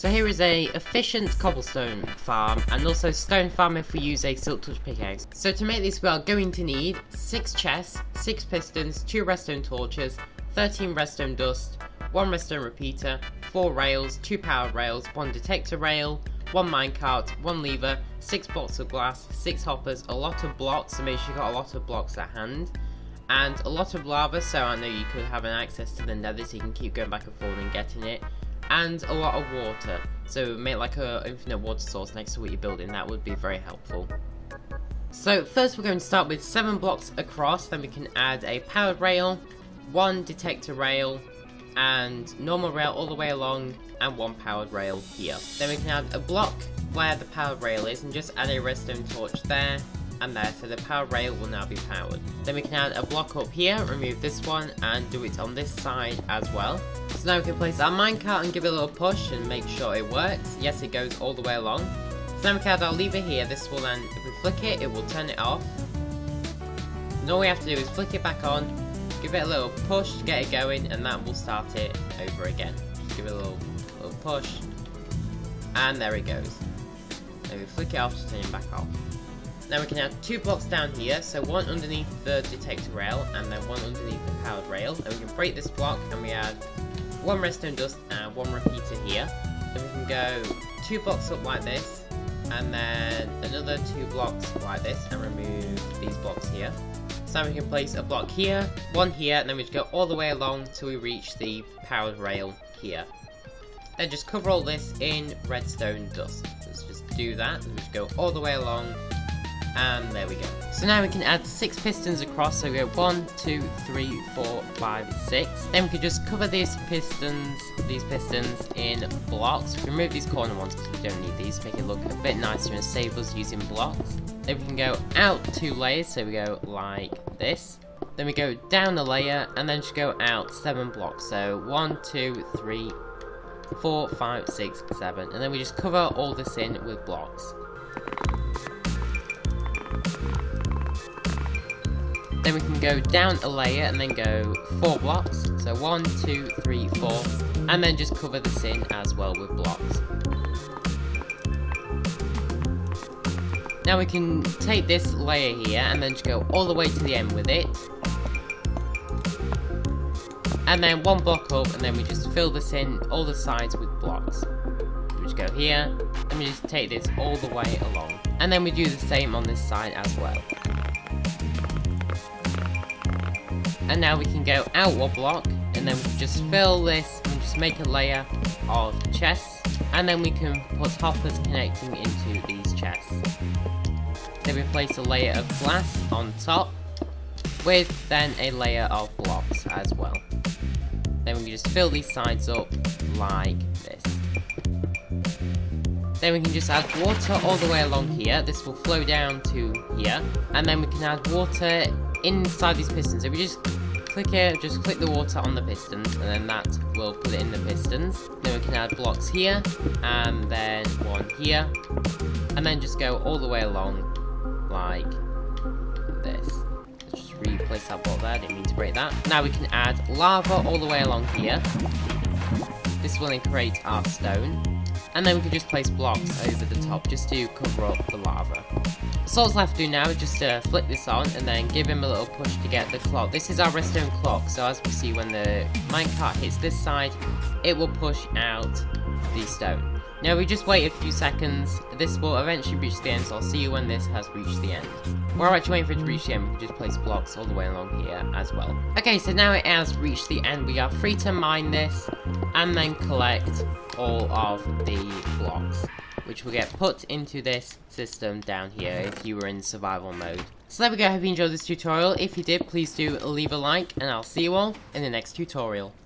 So here is a efficient cobblestone farm and also stone farm if we use a silk touch pickaxe. So to make this we are going to need 6 chests, 6 pistons, 2 redstone torches, 13 redstone dust, 1 redstone repeater, 4 rails, 2 power rails, 1 detector rail, 1 minecart, 1 lever, 6 blocks of glass, 6 hoppers, a lot of blocks, so make sure you've got a lot of blocks at hand, and a lot of lava, so I know you could have an access to the nether so you can keep going back and forth and getting it, and a lot of water, so make like a infinite water source next to what you're building. That would be very helpful. So first we're going to start with 7 blocks across, then we can add a powered rail, 1 detector rail, and normal rail all the way along, and 1 powered rail here. Then we can add a block where the powered rail is and just add a redstone torch there and there, so the powered rail will now be powered. Then we can add a block up here, remove this one, and do it on this side as well. So now we can place our minecart and give it a little push and make sure it works. Yes, it goes all the way along. So then we can add our lever here. This will then, if we flick it, it will turn it off. And all we have to do is flick it back on, give it a little push to get it going, and that will start it over again. Just give it a little push, and there it goes. Then we flick it off to turn it back off. Now we can add 2 blocks down here, so 1 underneath the detector rail and then 1 underneath the powered rail. And we can break this block and we add 1 redstone dust and 1 repeater here. Then we can go 2 blocks up like this, and then another 2 blocks like this, and remove these blocks here. So now we can place a block here, 1 here, and then we just go all the way along till we reach the powered rail here. Then just cover all this in redstone dust. Let's just do that, and just go all the way along. And there we go. So now we can add 6 pistons across, so we go 1, 2, 3, 4, 5, 6. Then we can just cover these pistons in blocks. We can remove these corner ones because we don't need these, make it look a bit nicer and save us using blocks. Then we can go out 2 layers, so we go like this. Then we go down a layer and then just go out 7 blocks. So 1, 2, 3, 4, 5, 6, 7. And then we just cover all this in with blocks. Then we can go down a layer and then go 4 blocks. So 1, 2, 3, 4. And then just cover this in as well with blocks. Now we can take this layer here and then just go all the way to the end with it. And then 1 block up, and then we just fill this in all the sides with blocks. We just go here, and we just take this all the way along. And then we do the same on this side as well. And now we can go out 1 block, and then we can just fill this and just make a layer of chests, and then we can put hoppers connecting into these chests. Then we place a layer of glass on top, with then a layer of blocks as well. Then we can just fill these sides up like this. Then we can just add water all the way along here. This will flow down to here, and then we can add water inside these pistons. So we just click it, just click the water on the pistons, and then that will put it in the pistons. Then we can add blocks here, and then 1 here, and then just go all the way along like this. Let's just replace that block there, didn't mean to break that. Now we can add lava all the way along here. This will then create our stone. And then we can just place blocks over the top just to cover up the lava. So all that's left to do now is just flip this on and then give him a little push to get the clock. This is our redstone clock, so as we see, when the minecart hits this side, it will push out the stone. Now we just wait a few seconds. This will eventually reach the end, so I'll see you when this has reached the end. While we're actually waiting for it to reach the end, we can just place blocks all the way along here as well. Okay, so now it has reached the end. We are free to mine this and then collect all of the blocks, which will get put into this system down here if you were in survival mode. So there we go. I hope you enjoyed this tutorial. If you did, please do leave a like, and I'll see you all in the next tutorial.